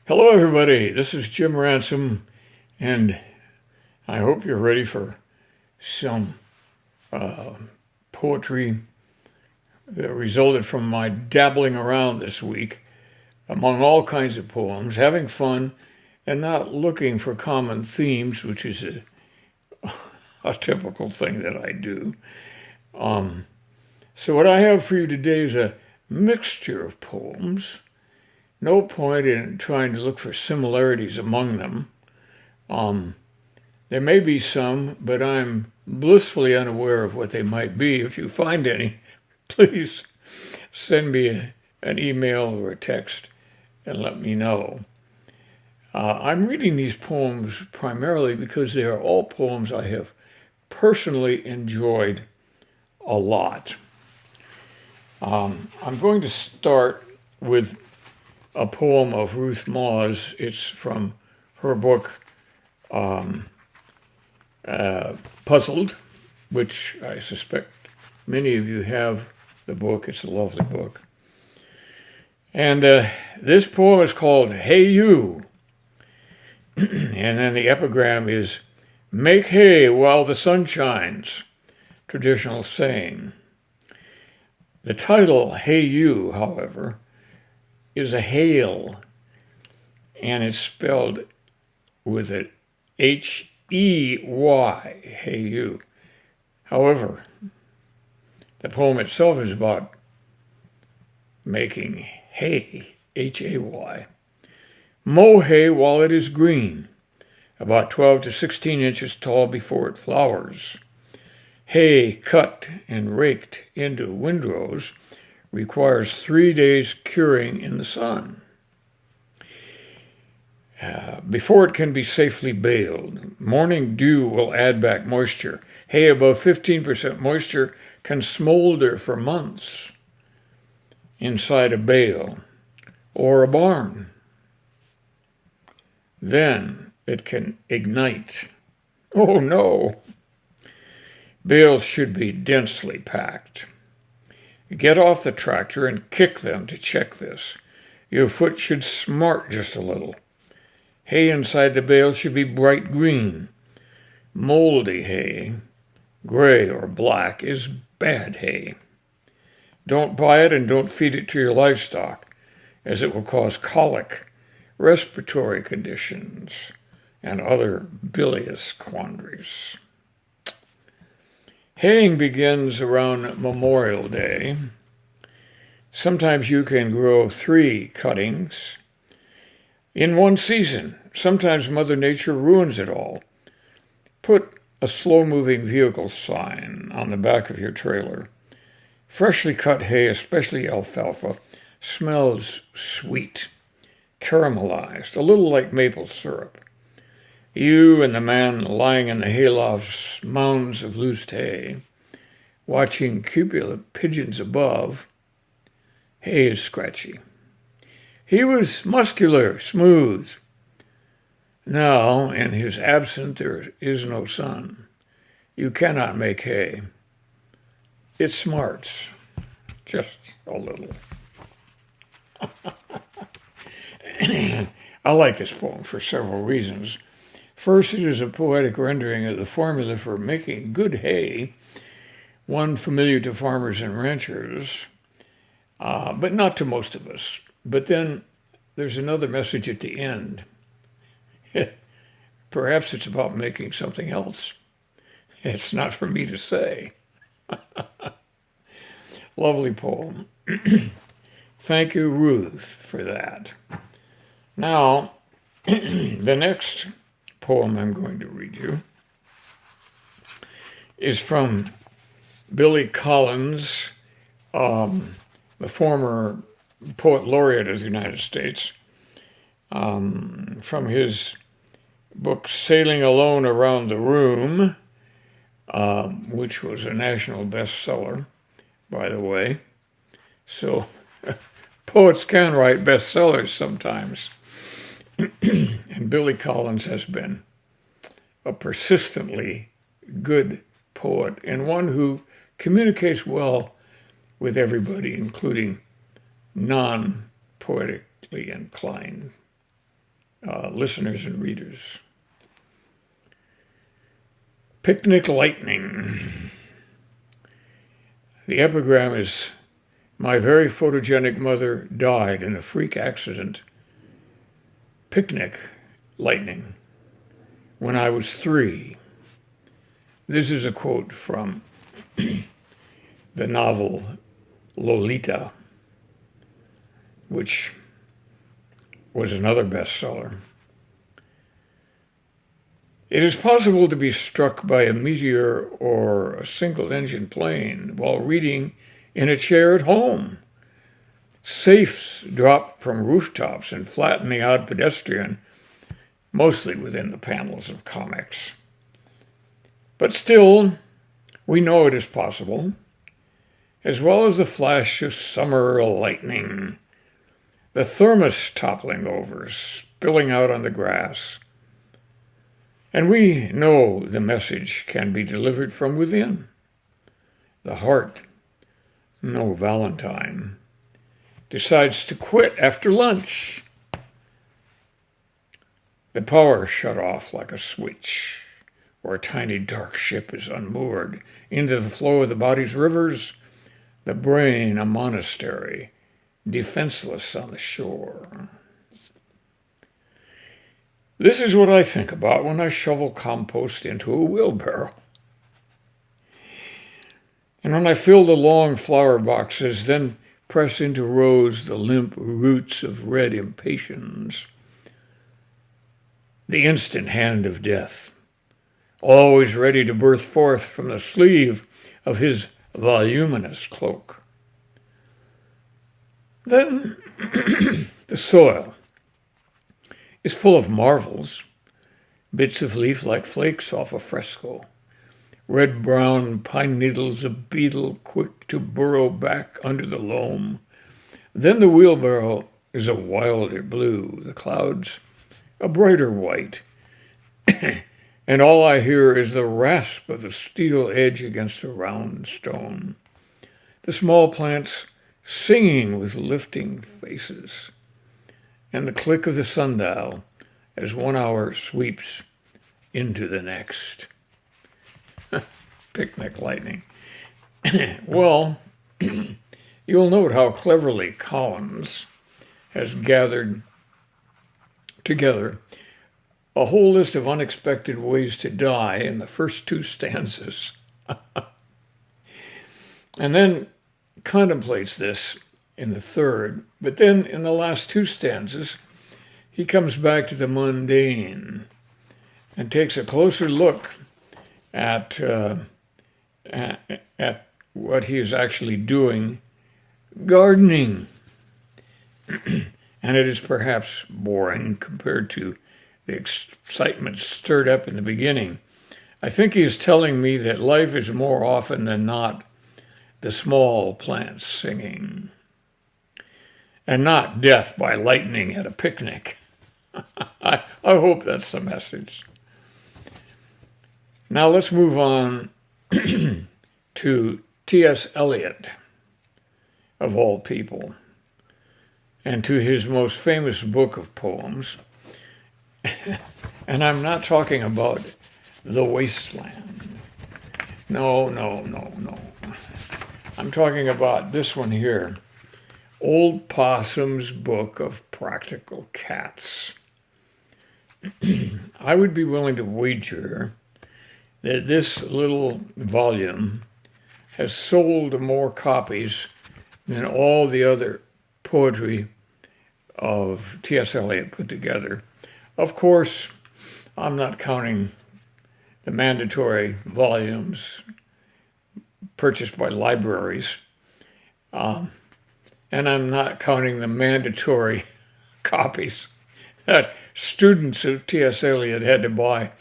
Hello, everybody. This is Jim Ransom, and I hope you're ready for some poetry that resulted from my dabbling around this week among all kinds of poems, having fun and not looking for common themes, which is a typical thing that I do. So what I have for you today is a mixture of poems. No point in trying to look for similarities among them. There may be some, but I'm blissfully unaware of what they might be. If you find any, please send me an email or a text and let me know. I'm reading these poems primarily because they are all poems I have personally enjoyed a lot. I'm going to start with a poem of Ruth Mawes. It's from her book, Puzzled, which I suspect many of you have the book. It's a lovely book. And this poem is called Hey You. And then the epigram is, make hay while the sun shines, traditional saying. The title, Hey You, however, is a hail, and it's spelled with an H-E-Y, hey you. However, the poem itself is about making hay, H-A-Y. Mow hay while it is green, about 12 to 16 inches tall before it flowers. Hay cut and raked into windrows requires 3 days curing in the sun before it can be safely baled. Morning dew will add back moisture. Hay above 15% moisture can smolder for months inside a bale or a barn. Then it can ignite. Oh no! Bales should be densely packed. Get off the tractor and kick them to check this. Your foot should smart just a little. Hay inside the bale should be bright green. Moldy hay, gray or black, is bad hay. Don't buy it and don't feed it to your livestock, as it will cause colic, respiratory conditions, and other bilious quandaries. Haying begins around Memorial Day. Sometimes you can grow 3 cuttings in one season. Sometimes Mother Nature ruins it all. Put a slow-moving vehicle sign on the back of your trailer. Freshly cut hay, especially alfalfa, smells sweet, caramelized, a little like maple syrup. You and the man lying in the hayloft's mounds of loose hay, watching cupulent pigeons above. Hay is scratchy. He was muscular, smooth. Now, in his absence, there is no sun. You cannot make hay. It smarts, just a little. I like this poem for several reasons. First, it is a poetic rendering of the formula for making good hay, one familiar to farmers and ranchers, but not to most of us. But then there's another message at the end. Perhaps it's about making something else. It's not for me to say. Lovely poem. Thank you, Ruth, for that. Now, the next poem I'm going to read you is from Billy Collins, the former poet laureate of the United States, from his book Sailing Alone Around the Room, which was a national bestseller, by the way. So poets can write bestsellers sometimes. And Billy Collins has been a persistently good poet and one who communicates well with everybody, including non-poetically inclined listeners and readers. Picnic lightning. The epigram is, my very photogenic mother died in a freak accident, picnic lightning, when I was 3. This is a quote from the novel Lolita, which was another bestseller. It is possible to be struck by a meteor or a single-engine plane while reading in a chair at home. Safes drop from rooftops and flatten the odd pedestrian, mostly within the panels of comics. But still, we know it is possible, as well as the flash of summer lightning, the thermos toppling over, spilling out on the grass. And we know the message can be delivered from within. The heart, no Valentine, decides to quit after lunch. The power shut off like a switch, or a tiny dark ship is unmoored into the flow of the body's rivers, the brain a monastery, defenseless on the shore. This is what I think about when I shovel compost into a wheelbarrow. And when I fill the long flower boxes, then press into rows the limp roots of red impatiens. The instant hand of death, always ready to burst forth from the sleeve of his voluminous cloak. Then the soil is full of marvels, bits of leaf like flakes off a fresco, red-brown pine needles, a beetle quick to burrow back under the loam. Then the wheelbarrow is a wilder blue, the clouds a brighter white, and all I hear is the rasp of the steel edge against a round stone. The small plants singing with lifting faces, and the click of the sundial as 1 hour sweeps into the next. Picnic lightning. Well, you'll note how cleverly Collins has gathered together a whole list of unexpected ways to die in the first 2 stanzas, and then contemplates this in the third, but then in the last 2 stanzas, he comes back to the mundane and takes a closer look at what he is actually doing, gardening. And it is perhaps boring compared to the excitement stirred up in the beginning. I think he is telling me that life is more often than not the small plants singing, and not death by lightning at a picnic. I hope that's the message. Now let's move on to T.S. Eliot, of all people, and to his most famous book of poems. And I'm not talking about The Wasteland. No. I'm talking about this one here, Old Possum's Book of Practical Cats. I would be willing to wager that this little volume has sold more copies than all the other poetry of T.S. Eliot put together. Of course, I'm not counting the mandatory volumes purchased by libraries, and I'm not counting the mandatory copies that students of T.S. Eliot had to buy,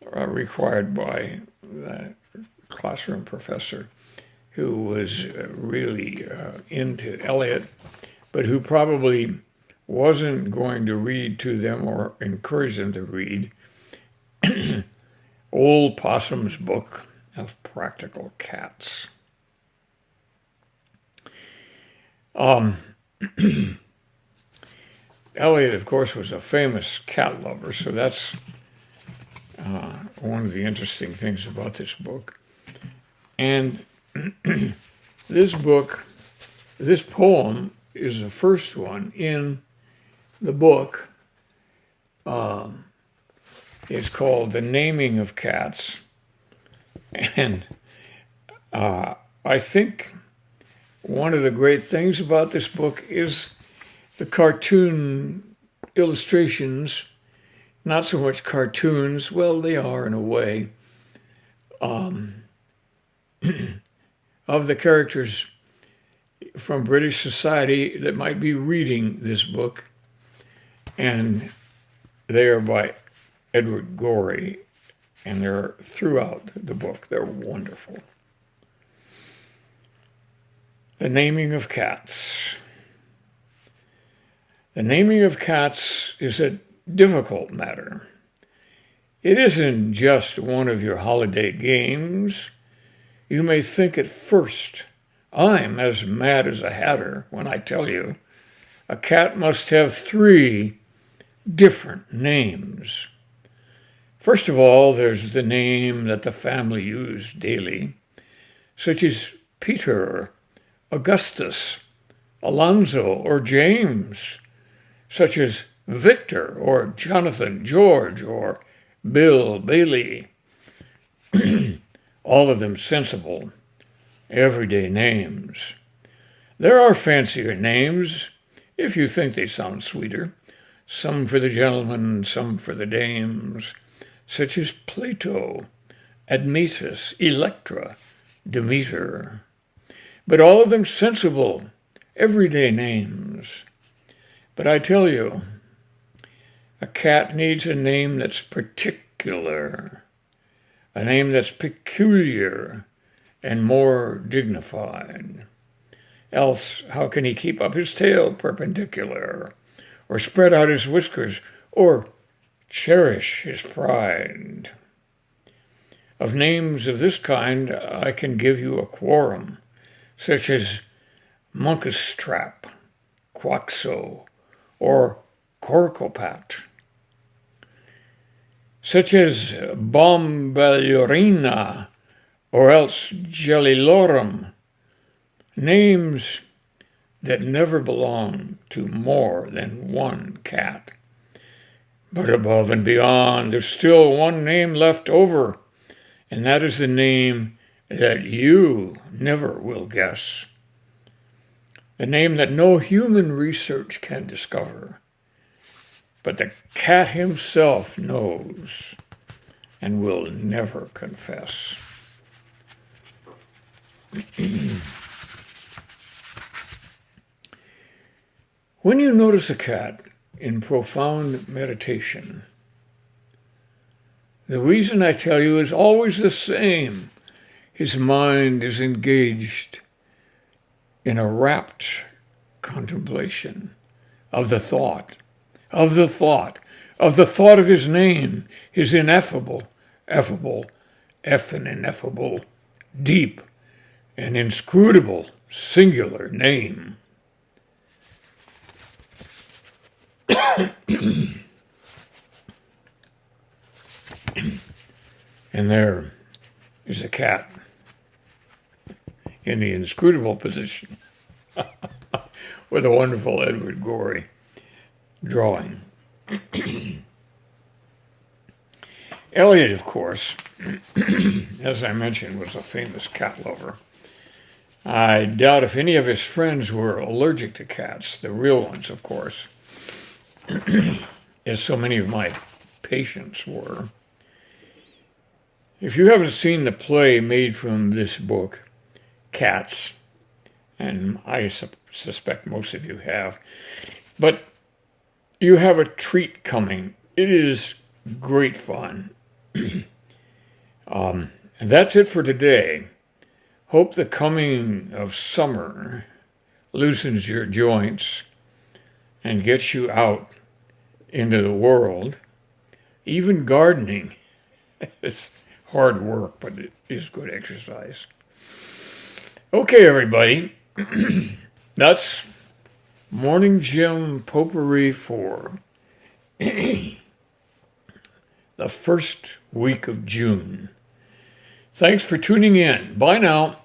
required by the classroom professor who was really into Eliot, but who probably wasn't going to read to them or encourage them to read Old Possum's Book of Practical Cats. Eliot, of course, was a famous cat lover, so that's one of the interesting things about this book. And this poem is the first one in the book. It's called The Naming of Cats. And I think one of the great things about this book is the cartoon illustrations, not so much cartoons, well, they are in a way, of the characters from British society that might be reading this book. And they are by Edward Gorey, and they're throughout the book. They're wonderful. The Naming of Cats. The naming of cats is a difficult matter. It isn't just one of your holiday games. You may think at first, I'm as mad as a hatter when I tell you a cat must have 3 different names. First of all, there's the name that the family use daily, such as Peter, Augustus, Alonzo, or James, such as Victor, or Jonathan, George, or Bill, Bailey. All of them sensible, everyday names. There are fancier names, if you think they sound sweeter, some for the gentlemen, some for the dames, such as Plato, Admetus, Electra, Demeter. But all of them sensible, everyday names. But I tell you, a cat needs a name that's particular, a name that's peculiar and more dignified. Else, how can he keep up his tail perpendicular, or spread out his whiskers, or cherish his pride? Of names of this kind, I can give you a quorum, such as Monkestrap, Quaxo, or Corcopat, such as Bombalurina, or else Jellilorum, names that never belong to more than one cat. But above and beyond, there's still one name left over, and that is the name that you never will guess. The name that no human research can discover, but the cat himself knows and will never confess. When you notice a cat in profound meditation, the reason I tell you is always the same. His mind is engaged in a rapt contemplation of the thought of his name, his ineffable, ineffable, deep, and inscrutable singular name. And there is a cat in the inscrutable position with a wonderful Edward Gorey drawing. Eliot, of course, as I mentioned, was a famous cat lover. I doubt if any of his friends were allergic to cats, the real ones, of course, as so many of my patients were. If you haven't seen the play made from this book, Cats, and I suspect most of you have, but you have a treat coming. It is great fun. That's it for today. Hope the coming of summer loosens your joints and gets you out into the world. Even gardening. It's hard work, but it is good exercise. Okay, everybody. That's Morning Gym Potpourri for the first week of June. Thanks for tuning in. Bye now.